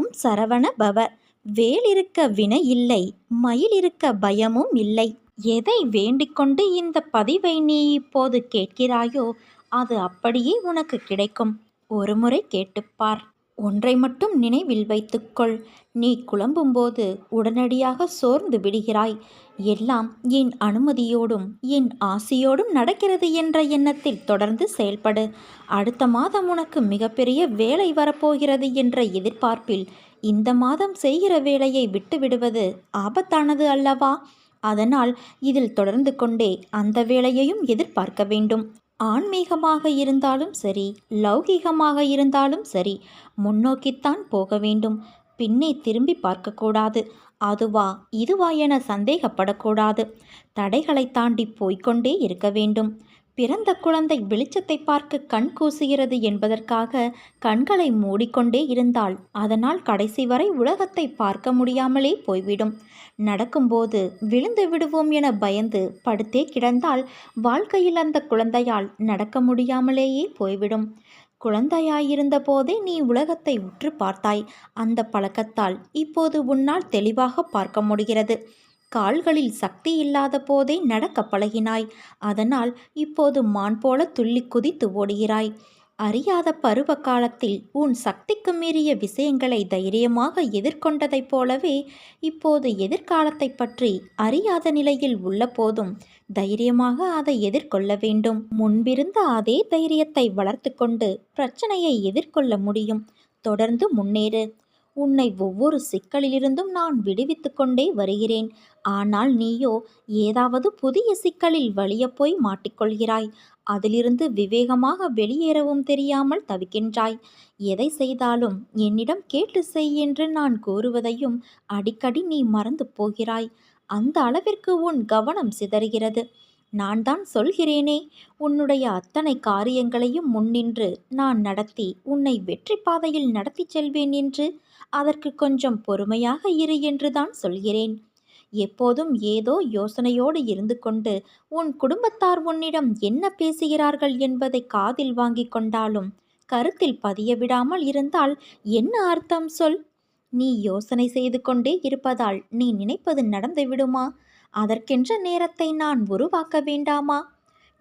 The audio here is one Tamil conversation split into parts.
ஓம் சரவண பவ. வேல் இருக்க வினை இல்லை, மயில் இருக்க பயமும் இல்லை. எதை வேண்டிக்கொண்டு இந்த பதிவை நீ இப்போது கேட்கிறாயோ அது அப்படியே உனக்கு கிடைக்கும். ஒருமுறை கேட்டுப்பார். ஒன்றை மட்டும் நினைவில் வைத்துக்கொள். நீ குழம்பும்போது உடனடியாக சோர்ந்து விடுகிறாய். எல்லாம் என் அனுமதியோடும் என் ஆசையோடும் நடக்கிறது என்ற எண்ணத்தில் தொடர்ந்து செயல்படு. அடுத்த மாதம் உனக்கு மிகப்பெரிய வேலை வரப்போகிறது என்ற எதிர்பார்ப்பில் இந்த மாதம் செய்கிற வேலையை விட்டுவிடுவது ஆபத்தானது அல்லவா? அதனால் இதில் தொடர்ந்து கொண்டே அந்த வேலையையும் எதிர்பார்க்க வேண்டும். ஆன்மீகமாக இருந்தாலும் சரி, லௌகீகமாக இருந்தாலும் சரி, முன்னோக்கித்தான் போக வேண்டும். பின்னே திரும்பி பார்க்கக்கூடாது. அதுவா இதுவா என சந்தேகப்படக்கூடாது. தடைகளை தாண்டி போய்கொண்டே இருக்க வேண்டும். பிறந்த குழந்தை வெளிச்சத்தை பார்க்க கண் கூசுகிறது என்பதற்காக கண்களை மூடிக்கொண்டே இருந்தால் அதனால் கடைசி வரை உலகத்தை பார்க்க முடியாமலே போய்விடும். நடக்கும்போது விழுந்து விடுவோம் என பயந்து படுத்தே கிடந்தால் வாழ்க்கையில் அந்த குழந்தையால் நடக்க முடியாமலேயே போய்விடும். குழந்தையாயிருந்த போதே நீ உலகத்தை உற்று பார்த்தாய். அந்த பழக்கத்தால் இப்போது உன்னால் தெளிவாக பார்க்க முடிகிறது. கால்களில் சக்தி இல்லாத போதே நடக்க பழகினாய். அதனால் இப்போது மான் போல துள்ளி குதித்து ஓடுகிறாய். அறியாத பருவ காலத்தில் உன் சக்திக்கு மீறிய விஷயங்களை தைரியமாக எதிர்கொண்டதைப் போலவே இப்போது எதிர்காலத்தை பற்றி அறியாத நிலையில் உள்ள போதும் தைரியமாக அதை எதிர்கொள்ள வேண்டும். முன்பிருந்த அதே தைரியத்தை வளர்த்து கொண்டு பிரச்சனையை எதிர்கொள்ள முடியும். தொடர்ந்து முன்னேறு. உன்னை ஒவ்வொரு சிக்கலிலிருந்தும் நான் விடுவித்து கொண்டே வருகிறேன். ஆனால் நீயோ ஏதாவது புதிய சிக்கலில் வலியப் போய் மாட்டிக்கொள்கிறாய். அதிலிருந்து விவேகமாக வெளியேறவும் தெரியாமல் தவிக்கின்றாய். எதை செய்தாலும் என்னிடம் கேட்டு செய் என்று நான் கூறுவதையும் அடிக்கடி நீ மறந்து போகிறாய். அந்த அளவிற்கு உன் கவனம் சிதறுகிறது. நான் தான் சொல்கிறேனே, உன்னுடைய அத்தனை காரியங்களையும் முன்னின்று நான் நடத்தி உன்னை வெற்றி பாதையில் நடத்தி செல்வேன் என்று. அதற்கு கொஞ்சம் பொறுமையாக இரு என்றுதான் சொல்கிறேன். எப்போதும் ஏதோ யோசனையோடு இருந்து கொண்டு உன் குடும்பத்தார் உன்னிடம் என்ன பேசுகிறார்கள் என்பதை காதில் வாங்கி கொண்டாலும் கருத்தில் பதிய விடாமல் இருந்தால் என்ன அர்த்தம் சொல்? நீ யோசனை செய்து கொண்டே இருப்பதால் நீ நினைப்பது நடந்து விடுமா? அதற்கென்ற நேரத்தை நான் உருவாக்க வேண்டாமா?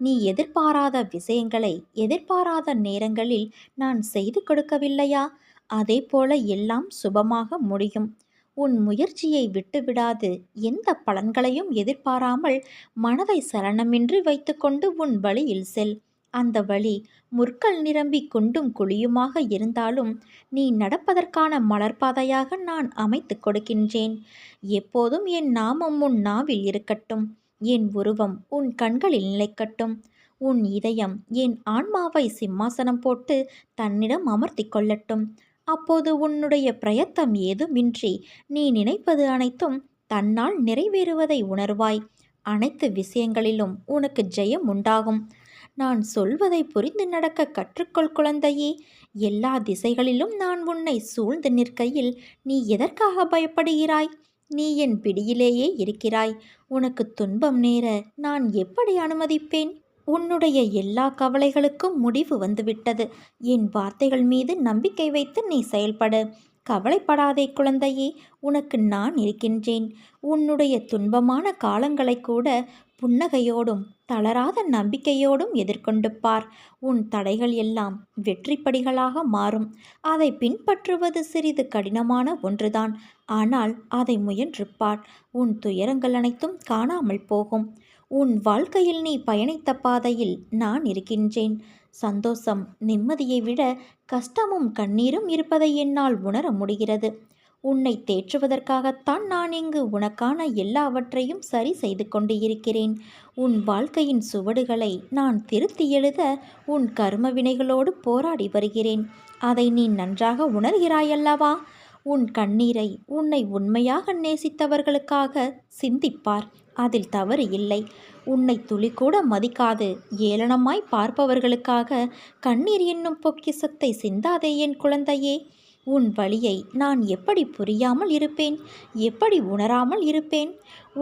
நீ எதிர்பாராத விஷயங்களை எதிர்பாராத நேரங்களில் நான் செய்து கொடுக்கவில்லையா? அதே போல எல்லாம் சுபமாக முடியும். உன் முயற்சியை விட்டுவிடாது. எந்த பலன்களையும் எதிர்பாராமல் மனதை சலனமின்றி வைத்துக்கொண்டு உன் வழியில் செல். அந்த வழி முற்கள் நிரம்பி குண்டும் குழியுமாக இருந்தாலும் நீ நடப்பதற்கான மலர்பாதையாக நான் அமைத்து கொடுக்கின்றேன். எப்போதும் என் நாமம் உன் நாவில் இருக்கட்டும். என் உருவம் உன் கண்களில் நிலைக்கட்டும். உன் இதயம் என் ஆன்மாவை சிம்மாசனம் போட்டு தன்னிடம் அமர்த்தி கொள்ளட்டும். அப்போது உன்னுடைய பிரயத்தம் ஏதுமின்றி நீ நினைப்பது அனைத்தும் தன்னால் நிறைவேறுவதை உணர்வாய். அனைத்து விஷயங்களிலும் உனக்கு ஜெயம் உண்டாகும். நான் சொல்வதை புரிந்து நடக்க கற்றுக்கொள் குழந்தையே. எல்லா திசைகளிலும் நான் உன்னை சூழ்ந்து நிற்கையில் நீ எதற்காக பயப்படுகிறாய்? நீ என் பிடியிலேயே இருக்கிறாய். உனக்கு துன்பம் நேர நான் எப்படி அனுமதிப்பேன்? உன்னுடைய எல்லா கவலைகளுக்கும் முடிவு வந்துவிட்டது. என் வார்த்தைகள் மீது நம்பிக்கை வைத்து நீ செயல்படு. கவலைப்படாதே குழந்தையே, உனக்கு நான் இருக்கின்றேன். உன்னுடைய துன்பமான காலங்களை கூட புன்னகையோடும் தளராத நம்பிக்கையோடும் எதிர்கொண்டு பார். உன் தடைகள் எல்லாம் வெற்றிப்படிகளாக மாறும். அதை பின்பற்றுவது சிறிது கடினமான ஒன்றுதான். ஆனால் அதை முயன்று பார். உன் துயரங்கள் அனைத்தும் காணாமல் போகும். உன் வாழ்க்கையில் நீ பயணித்த பாதையில் நான் இருக்கின்றேன். சந்தோஷம் நிம்மதியை விட கஷ்டமும் கண்ணீரும் இருப்பதை என்னால் உணர முடிகிறது. உன்னை தேற்றுவதற்காகத்தான் நான் இங்கு உனக்கான எல்லாவற்றையும் சரி செய்து கொண்டு இருக்கிறேன். உன் வாழ்க்கையின் சுவடுகளை நான் திருத்தி எழுத உன் கர்ம வினைகளோடு போராடி வருகிறேன். அதை நீ நன்றாக உணர்கிறாயல்லவா? உன் கண்ணீரை உன்னை உண்மையாக நேசித்தவர்களுக்காக சிந்திப்பார். அதில் தவறு இல்லை. உன்னை துளிக்கூட மதிக்காது ஏளனமாய் பார்ப்பவர்களுக்காக கண்ணீர் என்னும் பொக்கிஷத்தை சிந்தாதே என் குழந்தையே. உன் வழியை நான் எப்படி புரியாமல் இருப்பேன்? எப்படி உணராமல் இருப்பேன்?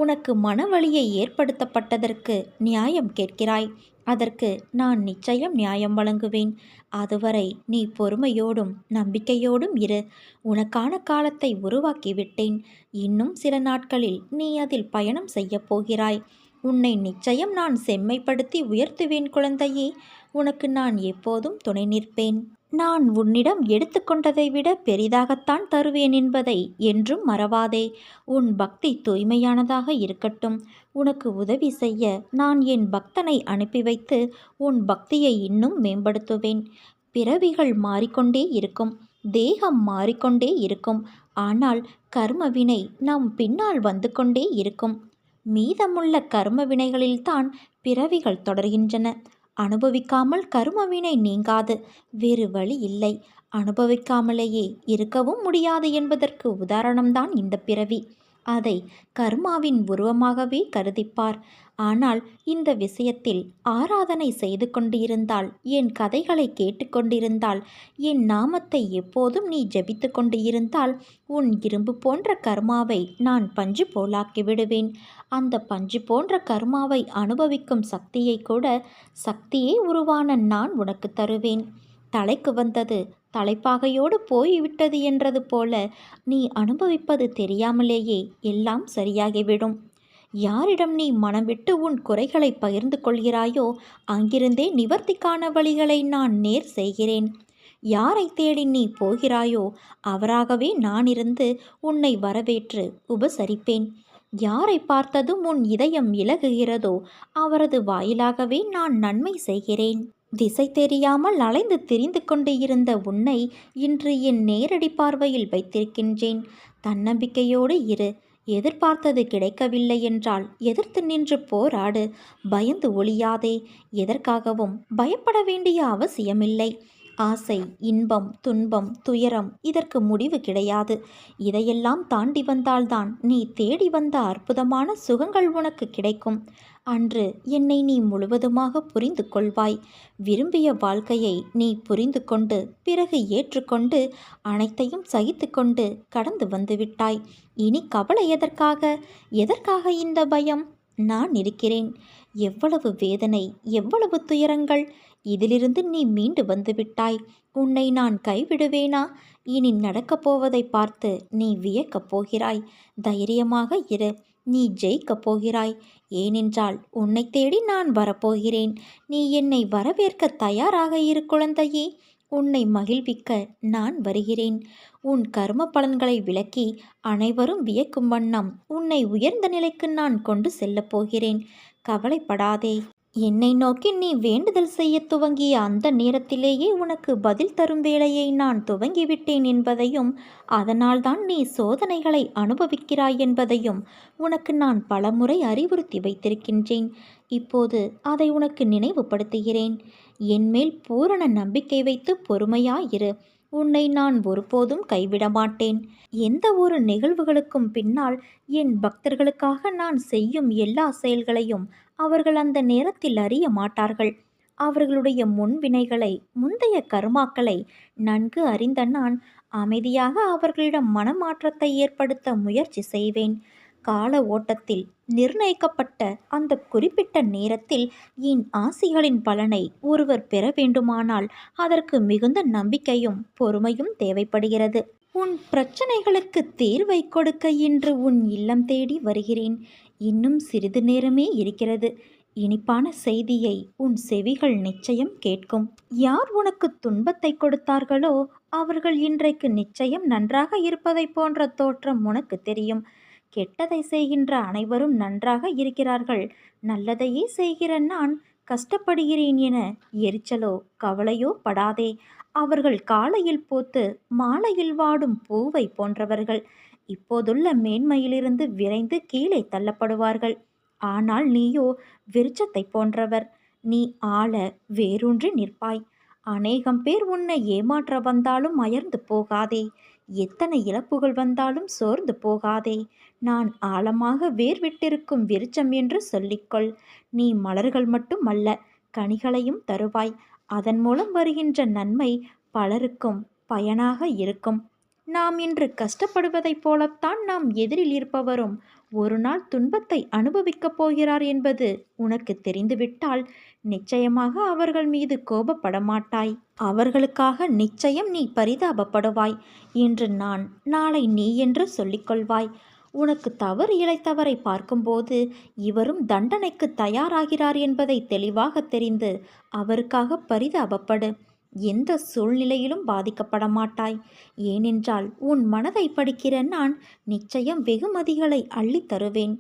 உனக்கு மனவலியை ஏற்படுத்தப்பட்டதற்கு நியாயம் கேட்கிறாய். அதற்கு நான் நிச்சயம் நியாயம் வழங்குவேன். அதுவரை நீ பொறுமையோடும் நம்பிக்கையோடும் இரு. உனக்கான காலத்தை உருவாக்கிவிட்டேன். இன்னும் சில நாட்களில் நீ அதில் பயணம் செய்யப் போகிறாய். உன்னை நிச்சயம் நான் செம்மைப்படுத்தி உயர்த்துவேன் குழந்தையே. உனக்கு நான் எப்போதும் துணை நிற்பேன். நான் உன்னிடம் எடுத்துக்கொண்டதை விட பெரிதாகத்தான் தருவேன் என்பதை என்றும் மறவாதே. உன் பக்தி தூய்மையானதாக இருக்கட்டும். உனக்கு உதவி செய்ய நான் என் பக்தனை அனுப்பி வைத்து உன் பக்தியை இன்னும் மேம்படுத்துவேன். பிறவிகள் மாறிக்கொண்டே இருக்கும், தேகம் மாறிக்கொண்டே இருக்கும். ஆனால் கர்மவினை நம் பின்னால் வந்து கொண்டே இருக்கும். மீதமுள்ள கர்ம வினைகளில்தான் பிறவிகள் தொடர்கின்றன. அனுபவிக்காமல் கர்மவினை நீங்காது. வேறு வழி இல்லை. அனுபவிக்காமலேயே இருக்கவும் முடியாது என்பதற்கு உதாரணம்தான் இந்த பிறவி. அதை கர்மாவின் உருவமாகவே கருதிப்பார். ஆனால் இந்த விஷயத்தில் ஆராதனை செய்து கொண்டிருந்தால், என் கதைகளை கேட்டுக்கொண்டிருந்தால், என் நாமத்தை எப்போதும் நீ ஜபித்து கொண்டு இருந்தால், உன் இரும்பு போன்ற கர்மாவை நான் பஞ்சு போலாக்கி விடுவேன். அந்த பஞ்சு போன்ற கர்மாவை அனுபவிக்கும் சக்தியை கூட சக்தியே உருவான நான் உனக்கு தருவேன். தலைக்கு வந்தது தலைப்பாகையோடு போய்விட்டது என்றது போல நீ அனுபவிப்பது தெரியாமலேயே எல்லாம் சரியாகிவிடும். யாரிடம் நீ மனம் விட்டு உன் குறைகளை பகிர்ந்து கொள்கிறாயோ அங்கிருந்தே நிவர்த்திக்கான வழிகளை நான் நேர் செய்கிறேன். யாரை தேடி நீ போகிறாயோ அவராகவே நான் இருந்து உன்னை வரவேற்று உபசரிப்பேன். யாரை பார்த்ததும் உன் இதயம் இலகுகிறதோ அவரது வாயிலாகவே நான் நன்மை செய்கிறேன். திசை தெரியாமல் அலைந்து திரிந்து கொண்டு இருந்த உன்னை இன்று என் நேரடி பார்வையில் வைத்திருக்கின்றேன். தன்னம்பிக்கையோடு இரு. எதிர்பார்த்தது கிடைக்கவில்லை என்றால் எதிர்த்து நின்று போராடு. பயந்து ஒளியாதே. எதற்காகவும் பயப்பட வேண்டிய அவசியமில்லை. ஆசை, இன்பம், துன்பம், துயரம் இதற்கு முடிவு கிடையாது. இதையெல்லாம் தாண்டி வந்தால்தான் நீ தேடி வந்த அற்புதமான சுகங்கள் உனக்கு கிடைக்கும். அன்று என்னை நீ முழுவதுமாக புரிந்து கொள்வாய். விரும்பிய வாழ்க்கையை நீ புரிந்து கொண்டு பிறகு ஏற்றுக்கொண்டு அனைத்தையும் சகித்து கொண்டு கடந்து வந்துவிட்டாய். இனி கவலை எதற்காக? எதற்காக இந்த பயம்? நான் இருக்கிறேன். எவ்வளவு வேதனை, எவ்வளவு துயரங்கள்! இதிலிருந்து நீ மீண்டு வந்துவிட்டாய். உன்னை நான் கைவிடுவேனா? இனி நடக்கப் போவதை பார்த்து நீ வியக்கப் போகிறாய். தைரியமாக இரு. நீ ஜெயிக்கப் போகிறாய். ஏனென்றால் உன்னை தேடி நான் வரப்போகிறேன். நீ என்னை வரவேற்க தயாராக இரு குழந்தையே. உன்னை மகிழ்விக்க நான் வருகிறேன். உன் கர்ம பலன்களை விளக்கி அனைவரும் வியக்கும் வண்ணம் உன்னை உயர்ந்த நிலைக்கு நான் கொண்டு செல்லப் போகிறேன். கவலைப்படாதே. என்னை நோக்கி நீ வேண்டுதல் செய்ய துவங்கிய அந்த நேரத்திலேயே உனக்கு பதில் தரும் வேலையை நான் துவங்கிவிட்டேன் என்பதையும், அதனால்தான் நீ சோதனைகளை அனுபவிக்கிறாய் என்பதையும் உனக்கு நான் பலமுறை அறிவுறுத்தி வைத்திருக்கின்றேன். இப்போது அதை உனக்கு நினைவுபடுத்துகிறேன். என்மேல் பூரண நம்பிக்கை வைத்து பொறுமையாயிரு. உன்னை நான் ஒருபோதும் கைவிட மாட்டேன். எந்த ஒரு நிகழ்வுகளுக்கும் பின்னால் என் பக்தர்களுக்காக நான் செய்யும் எல்லா செயல்களையும் அவர்கள் அந்த நேரத்தில் அறிய மாட்டார்கள். அவர்களுடைய முன்வினைகளை, முந்தைய கர்மாக்களை நன்கு அறிந்த நான் அமைதியாக அவர்களிடம் மனமாற்றத்தை ஏற்படுத்த முயற்சி செய்வேன். கால ஓட்டத்தில் நிர்ணயிக்கப்பட்ட அந்த குறிப்பிட்ட நேரத்தில் என் ஆசிகளின் பலனை ஒருவர் பெற வேண்டுமானால் அதற்கு மிகுந்த நம்பிக்கையும் பொறுமையும் தேவைப்படுகிறது. உன் பிரச்சனைகளுக்கு தீர்வை கொடுக்க இன்று உன் இல்லம் தேடி வருகிறேன். இன்னும் சிறிது நேரமே இருக்கிறது. இனிப்பான செய்தியை உன் செவிகள் நிச்சயம் கேட்கும். யார் உனக்கு துன்பத்தை கொடுத்தார்களோ அவர்கள் இன்றைக்கு நிச்சயம் நன்றாக இருப்பதை போன்ற தோற்றம் உனக்கு தெரியும். கெட்டதை செய்கின்ற அனைவரும் நன்றாக இருக்கிறார்கள். நல்லதையே செய்கிற நான் கஷ்டப்படுகிறேன் என எரிச்சலோ கவலையோ படாதே. அவர்கள் காலையில் பூத்து மாலையில் வாடும் பூவை போன்றவர்கள். இப்போதுள்ள மேன்மையிலிருந்து விரைந்து கீழே தள்ளப்படுவார்கள். ஆனால் நீயோ விருட்சத்தை போன்றவர். நீ ஆழ வேரூன்றி நிற்பாய். அநேகம் பேர் உன்னை ஏமாற்ற வந்தாலும் அயர்ந்து போகாதே. எத்தனை இழப்புகள் வந்தாலும் சோர்ந்து போகாதே. நான் ஆழமாக வேர் விட்டிருக்கும் விருட்சம் என்று சொல்லிக்கொள். நீ மலர்கள் மட்டும் அல்ல, கனிகளையும் தருவாய். அதன் மூலம் வருகின்ற நன்மை பலருக்கும் பயனாக இருக்கும். நாம் இன்று கஷ்டப்படுவதைப் போலத்தான் நாம் எதிரில் இருப்பவரும் ஒரு நாள் துன்பத்தை அனுபவிக்கப் போகிறார் என்பது உனக்கு தெரிந்துவிட்டால் நிச்சயமாக அவர்கள் மீது கோபப்பட மாட்டாய். அவர்களுக்காக நிச்சயம் நீ பரிதாபப்படுவாய். இன்று நான், நாளை நீ என்று சொல்லிக்கொள்வாய். உனக்கு தவறு இழைத்தவரை பார்க்கும்போது இவரும் தண்டனைக்கு தயாராகிறார் என்பதை தெளிவாக தெரிந்து அவருக்காக பரிதாபப்படு. எந்த சூழ்நிலையிலும் பாதிக்கப்பட மாட்டாய். ஏனென்றால் உன் மனதை படிக்கிற நான் நிச்சயம் வெகுமதிகளை அள்ளித் தருவேன்.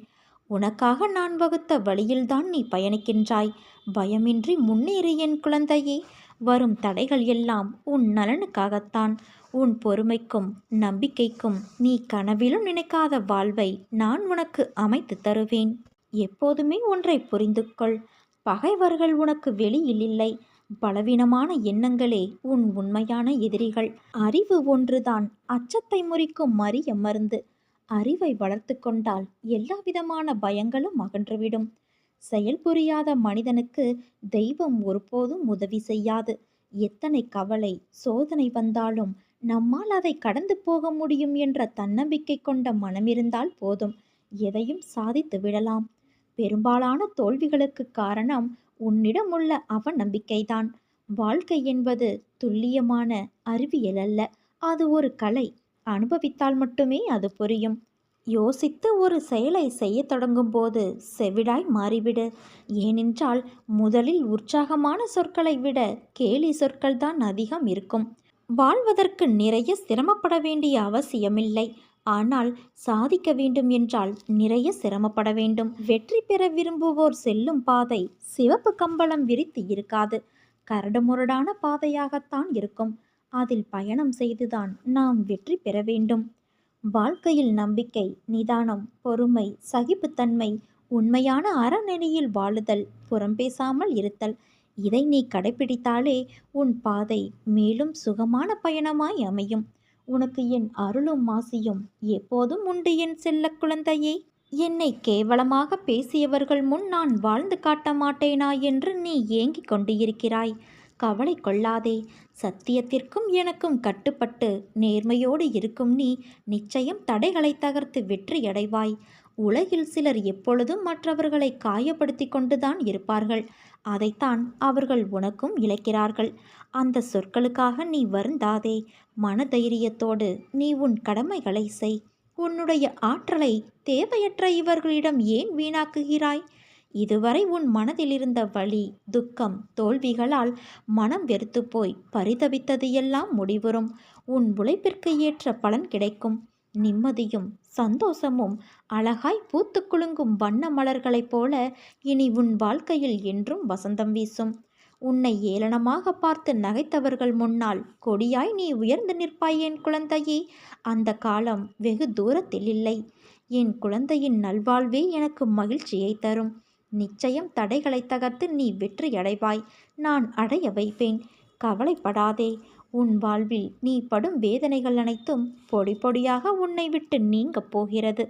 உனக்காக நான் வகுத்த வழியில்தான் நீ பயணிக்கின்றாய். பயமின்றி முன்னேறு என் குழந்தையே. வரும் தடைகள் எல்லாம் உன் நலனுக்காகத்தான். உன் பொறுமைக்கும் நம்பிக்கைக்கும் நீ கனவிலும் நினைக்காத வாழ்வை நான் உனக்கு அமைத்து தருவேன். எப்போதுமே ஒன்றை புரிந்து கொள். பகைவர்கள் உனக்கு வெளியில் இல்லை. பலவீனமான எண்ணங்களே உன் உண்மையான எதிரிகள். அறிவு ஒன்றுதான் அச்சத்தை முறிக்கும் அரிய மருந்து. அறிவை வளர்த்து கொண்டால் எல்லா விதமான பயங்களும் அகன்றுவிடும். செயல் புரியாத மனிதனுக்கு தெய்வம் ஒருபோதும் உதவி செய்யாது. எத்தனை கவலை சோதனை வந்தாலும் நம்மால் அதை கடந்து போக முடியும் என்ற தன்னம்பிக்கை கொண்ட மனமிருந்தால் போதும், எதையும் சாதித்து விடலாம். பெரும்பாலான தோல்விகளுக்கு காரணம் உன்னிடம் உள்ள அவநம்பிக்கைதான். வாழ்க்கை என்பது துல்லியமான அறிவியல் அல்ல, அது ஒரு கலை. அனுபவித்தால் மட்டுமே அது புரியும். யோசித்து ஒரு செயலை செய்ய தொடங்கும் போது செவிடாய் மாறிவிடு. ஏனென்றால் முதலில் உற்சாகமான சொற்களை விட கேலி சொற்கள் தான் அதிகம் இருக்கும். வாழ்வதற்கு நிறைய சிரமப்பட வேண்டிய அவசியமில்லை. ஆனால் சாதிக்க வேண்டும் என்றால் நிறைய சிரமப்பட வேண்டும். வெற்றி பெற விரும்புவோர் செல்லும் பாதை சிவப்பு கம்பளம் விரித்து இருக்காது, கரடுமுரடான பாதையாகத்தான் இருக்கும். அதில் பயணம் செய்துதான் நாம் வெற்றி பெற வேண்டும். வாழ்க்கையில் நம்பிக்கை, நிதானம், பொறுமை, சகிப்புத்தன்மை, உண்மையான அறநெறியில் வாழுதல், புறம் பேசாமல் இருத்தல், இதை நீ கடைபிடித்தாலே உன் பாதை மேலும் சுகமான பயணமாய் அமையும். உனக்கு என் அருளும் ஆசியும் எப்போதும் உண்டு என் செல்ல குழந்தையே. என்னை கேவலமாக பேசியவர்கள் முன் நான் வாழ்ந்து காட்ட மாட்டேனா என்று நீ ஏங்கிக் கொண்டு இருக்கிறாய். கவலை கொள்ளாதே. சத்தியத்திற்கும் எனக்கும் கட்டுப்பட்டு நேர்மையோடு இருக்கும் நீ நிச்சயம் தடைகளை தகர்த்து வெற்றியடைவாய். உலகில் சிலர் எப்பொழுதும் மற்றவர்களை காயப்படுத்தி கொண்டுதான் இருப்பார்கள். அதைத்தான் அவர்கள் உனக்கும் இழைக்கிறார்கள். அந்த சொற்களுக்காக நீ வருந்தாதே. மனதைரியத்தோடு நீ உன் கடமைகளை செய். உன்னுடைய ஆற்றலை தேவையற்ற இவர்களிடம் ஏன் வீணாக்குகிறாய்? இதுவரை உன் மனதில் இருந்த வலி, துக்கம், தோல்விகளால் மனம் வெறுத்து போய் பரிதவித்தது எல்லாம் முடிவுறும். உன் உழைப்பிற்கு ஏற்ற பலன் கிடைக்கும். நிம்மதியும் சந்தோஷமும் அழகாய் பூத்து குலுங்கும் வண்ண மலர்களைப் போல இனி உன் வாழ்க்கையில் என்றும் வசந்தம் வீசும். உன்னை ஏளனமாக பார்த்து நகைத்தவர்கள் முன்னால் கொடியாய் நீ உயர்ந்து நிற்பாய் என் குழந்தையே. அந்த காலம் வெகு தூரத்தில் இல்லை. என் குழந்தையின் நல்வாழ்வே எனக்கு மகிழ்ச்சியை தரும். நிச்சயம் தடைகளை தகர்த்து நீ வெற்றியடைவாய். நான் அடைய வைப்பேன். கவலைப்படாதே. உன் வாழ்வில் நீ படும் வேதனைகள் அனைத்தும் பொடி பொடியாக உன்னை விட்டு நீங்கப் போகிறது.